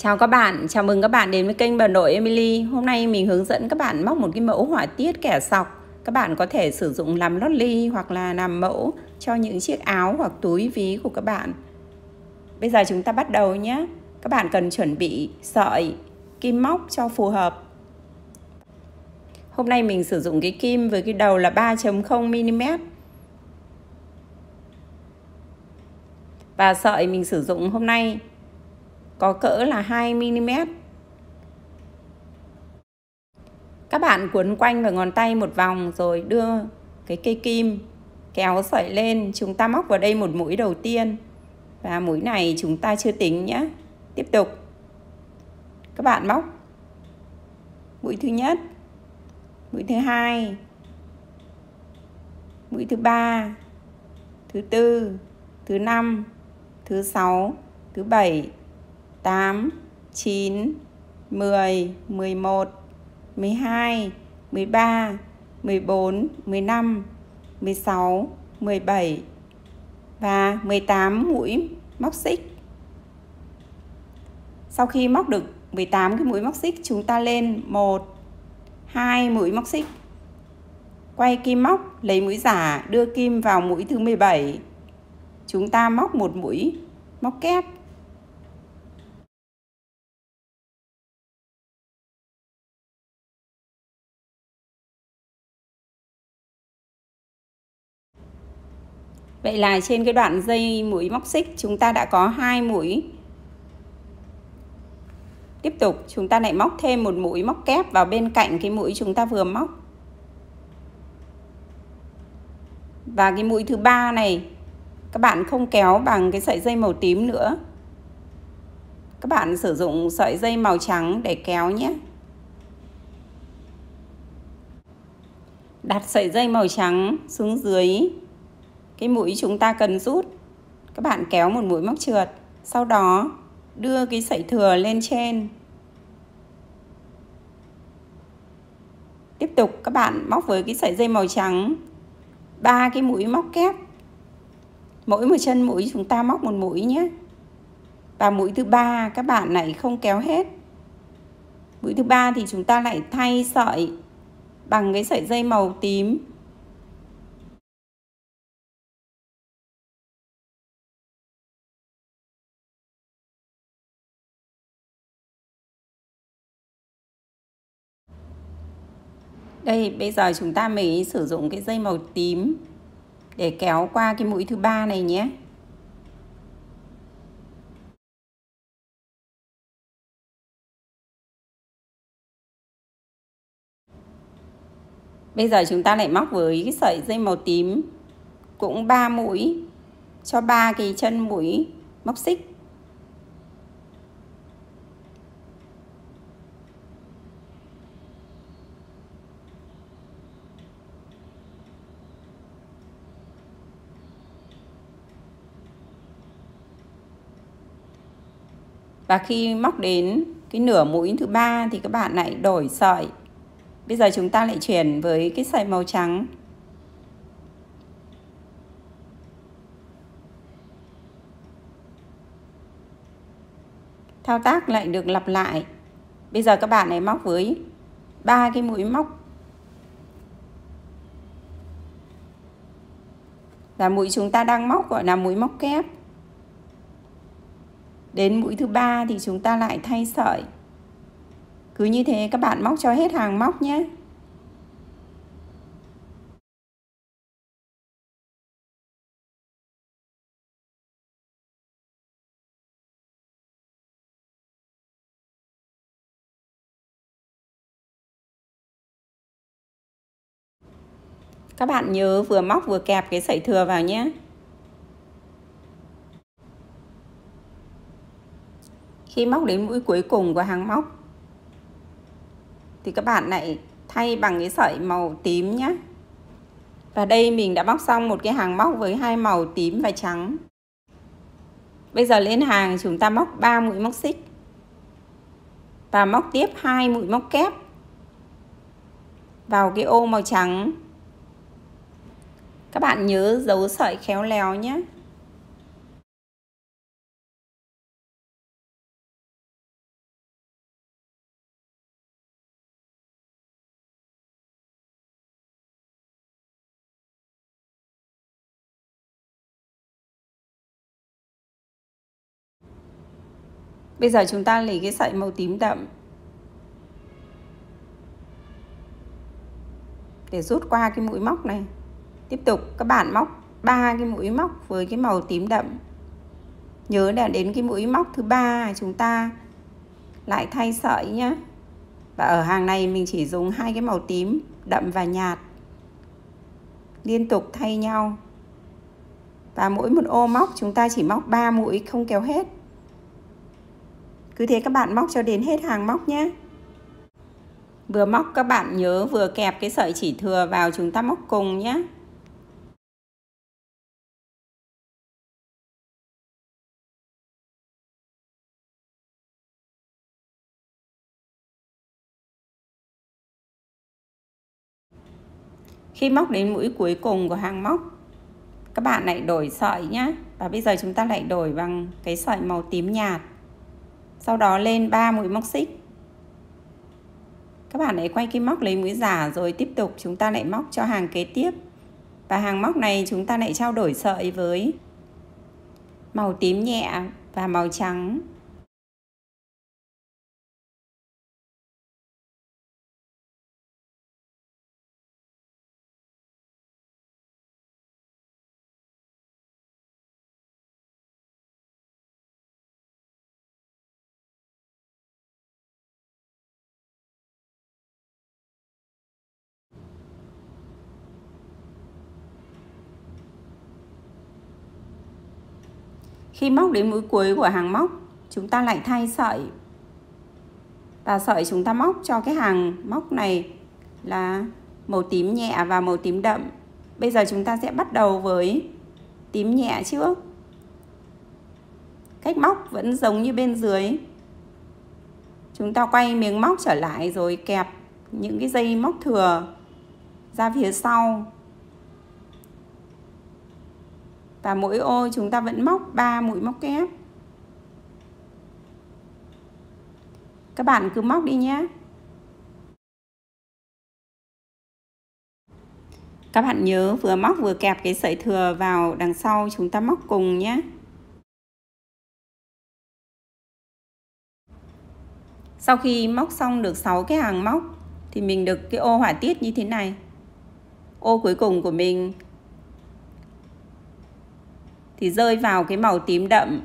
Chào các bạn, chào mừng các bạn đến với kênh Bà Nội Emily. Hôm nay mình hướng dẫn các bạn móc một cái mẫu họa tiết kẻ sọc. Các bạn có thể sử dụng làm lót ly hoặc là làm mẫu cho những chiếc áo hoặc túi ví của các bạn. Bây giờ chúng ta bắt đầu nhé. Các bạn cần chuẩn bị sợi, kim móc cho phù hợp. Hôm nay mình sử dụng cái kim với cái đầu là 3.0mm. Và sợi mình sử dụng hôm nay có cỡ là 2mm. Các bạn cuốn quanh vào ngón tay một vòng rồi đưa cái cây kim kéo sợi lên. Chúng ta móc vào đây một mũi đầu tiên. Và mũi này chúng ta chưa tính nhé. Tiếp tục. Các bạn móc mũi thứ nhất, mũi thứ hai, mũi thứ ba, thứ tư, thứ năm, thứ sáu, thứ bảy, 8, 9, 10, 11, 12, 13, 14, 15, 16, 17 và 18 mũi móc xích. Sau khi móc được 18 cái mũi móc xích, chúng ta lên 1, 2 mũi móc xích. Quay kim móc, lấy mũi giả, đưa kim vào mũi thứ 17. Chúng ta móc một mũi móc kép. Vậy là trên cái đoạn dây mũi móc xích chúng ta đã có 2 mũi. Tiếp tục chúng ta lại móc thêm một mũi móc kép vào bên cạnh cái mũi chúng ta vừa móc. Và cái mũi thứ ba này các bạn không kéo bằng cái sợi dây màu tím nữa. Các bạn sử dụng sợi dây màu trắng để kéo nhé. Đặt sợi dây màu trắng xuống dưới cái mũi chúng ta cần rút. Các bạn kéo một mũi móc trượt. Sau đó đưa cái sợi thừa lên trên. Tiếp tục các bạn móc với cái sợi dây màu trắng 3 cái mũi móc kép. Mỗi một chân mũi chúng ta móc một mũi nhé. Và mũi thứ ba các bạn lại không kéo hết. Mũi thứ ba thì chúng ta lại thay sợi bằng cái sợi dây màu tím. Đây, bây giờ chúng ta mới sử dụng cái dây màu tím để kéo qua cái mũi thứ ba này nhé. Bây giờ chúng ta lại móc với cái sợi dây màu tím cũng 3 mũi cho 3 cái chân mũi móc xích. Và khi móc đến cái nửa mũi thứ ba thì các bạn lại đổi sợi. Bây giờ chúng ta lại chuyển với cái sợi màu trắng. Thao tác lại được lặp lại. Bây giờ các bạn lại móc với 3 cái mũi móc. Và mũi chúng ta đang móc gọi là mũi móc kép. Đến mũi thứ ba thì chúng ta lại thay sợi. Cứ như thế các bạn móc cho hết hàng móc nhé. Các bạn nhớ vừa móc vừa kẹp cái sợi thừa vào nhé. Khi móc đến mũi cuối cùng của hàng móc thì các bạn lại thay bằng cái sợi màu tím nhé. Và đây mình đã móc xong một cái hàng móc với 2 màu tím và trắng. Bây giờ lên hàng chúng ta móc 3 mũi móc xích. Và móc tiếp 2 mũi móc kép vào cái ô màu trắng. Các bạn nhớ giấu sợi khéo léo nhé. Bây giờ chúng ta lấy cái sợi màu tím đậm để rút qua cái mũi móc này. Tiếp tục các bạn móc 3 cái mũi móc với cái màu tím đậm. Nhớ là đến cái mũi móc thứ 3 chúng ta lại thay sợi nhé. Và ở hàng này mình chỉ dùng 2 cái màu tím đậm và nhạt, liên tục thay nhau. Và mỗi một ô móc chúng ta chỉ móc 3 mũi, không kéo hết. Cứ thế các bạn móc cho đến hết hàng móc nhé. Vừa móc các bạn nhớ vừa kẹp cái sợi chỉ thừa vào, chúng ta móc cùng nhé. Khi móc đến mũi cuối cùng của hàng móc, các bạn lại đổi sợi nhé. Và bây giờ chúng ta lại đổi bằng cái sợi màu tím nhạt. Sau đó lên 3 mũi móc xích. Các bạn lại quay kim móc lấy mũi giả, rồi tiếp tục chúng ta lại móc cho hàng kế tiếp. Và hàng móc này chúng ta lại trao đổi sợi với màu tím nhẹ và màu trắng. Khi móc đến mũi cuối của hàng móc, chúng ta lại thay sợi. Và sợi chúng ta móc cho cái hàng móc này là màu tím nhẹ và màu tím đậm. Bây giờ chúng ta sẽ bắt đầu với tím nhẹ trước. Cách móc vẫn giống như bên dưới. Chúng ta quay miếng móc trở lại rồi kẹp những cái dây móc thừa ra phía sau. Và mỗi ô chúng ta vẫn móc 3 mũi móc kép. Các bạn cứ móc đi nhé. Các bạn nhớ vừa móc vừa kẹp cái sợi thừa vào đằng sau, chúng ta móc cùng nhé. Sau khi móc xong được 6 cái hàng móc thì mình được cái ô họa tiết như thế này. Ô cuối cùng của mình thì rơi vào cái màu tím đậm.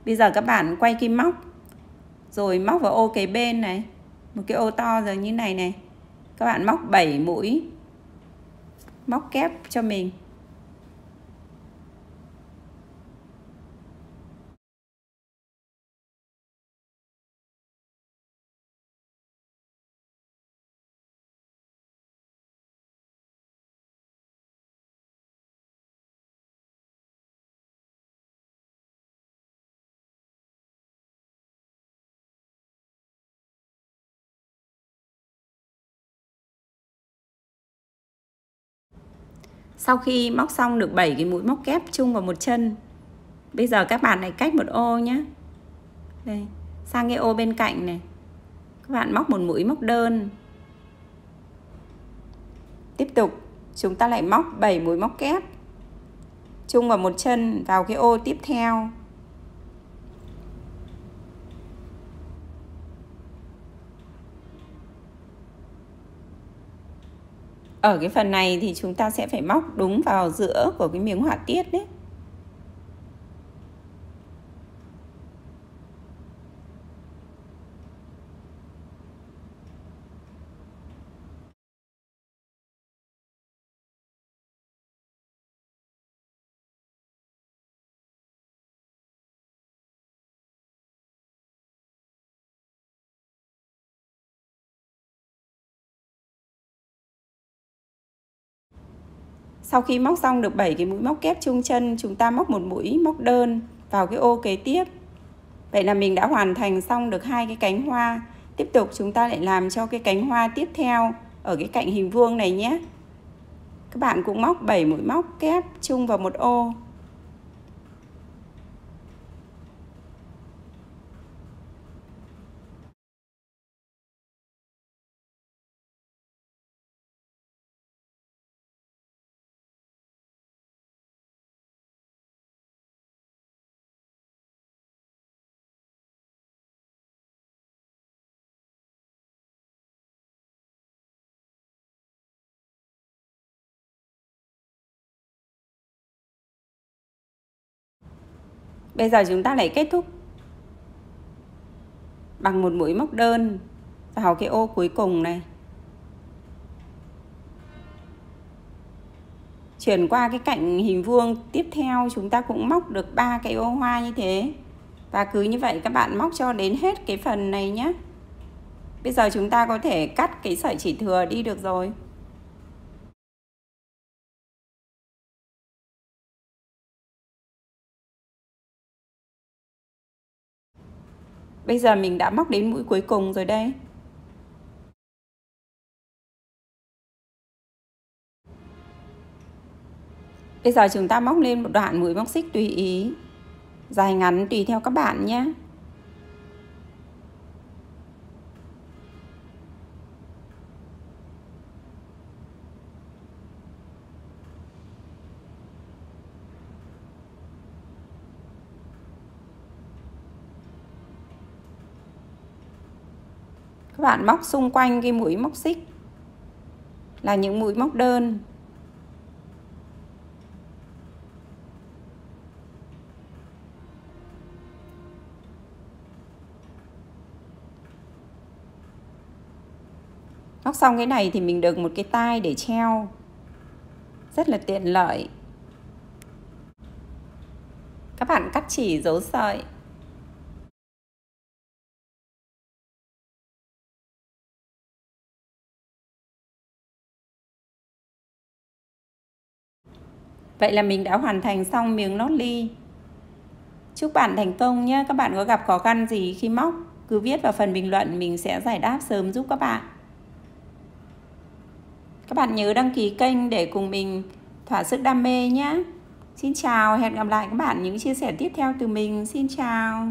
Bây giờ các bạn quay kim móc rồi móc vào ô kế bên này, một cái ô to rồi như này này. Các bạn móc 7 mũi móc kép cho mình. Sau khi móc xong được 7 cái mũi móc kép chung vào một chân, bây giờ các bạn lại cách một ô nhé. Đây, sang cái ô bên cạnh này, các bạn móc một mũi móc đơn. Tiếp tục chúng ta lại móc 7 mũi móc kép chung vào một chân vào cái ô tiếp theo. Ở cái phần này thì chúng ta sẽ phải móc đúng vào giữa của cái miếng họa tiết đấy. Sau khi móc xong được 7 cái mũi móc kép chung chân, chúng ta móc một mũi móc đơn vào cái ô kế tiếp. Vậy là mình đã hoàn thành xong được 2 cái cánh hoa. Tiếp tục chúng ta lại làm cho cái cánh hoa tiếp theo ở cái cạnh hình vuông này nhé. Các bạn cũng móc 7 mũi móc kép chung vào một ô. Bây giờ chúng ta lại kết thúc bằng một mũi móc đơn vào cái ô cuối cùng này. Chuyển qua cái cạnh hình vuông tiếp theo, chúng ta cũng móc được 3 cái ô hoa như thế. Và cứ như vậy các bạn móc cho đến hết cái phần này nhé. Bây giờ chúng ta có thể cắt cái sợi chỉ thừa đi được rồi. Bây giờ mình đã móc đến mũi cuối cùng rồi đây. Bây giờ chúng ta móc lên một đoạn mũi móc xích tùy ý, dài ngắn tùy theo các bạn nhé. Các bạn móc xung quanh cái mũi móc xích là những mũi móc đơn. Móc xong cái này thì mình được một cái tai để treo, rất là tiện lợi. Các bạn cắt chỉ giấu sợi. Vậy là mình đã hoàn thành xong miếng lót ly. Chúc bạn thành công nhé. Các bạn có gặp khó khăn gì khi móc, cứ viết vào phần bình luận, mình sẽ giải đáp sớm giúp các bạn. Các bạn nhớ đăng ký kênh để cùng mình thỏa sức đam mê nhé. Xin chào, hẹn gặp lại các bạn những chia sẻ tiếp theo từ mình. Xin chào.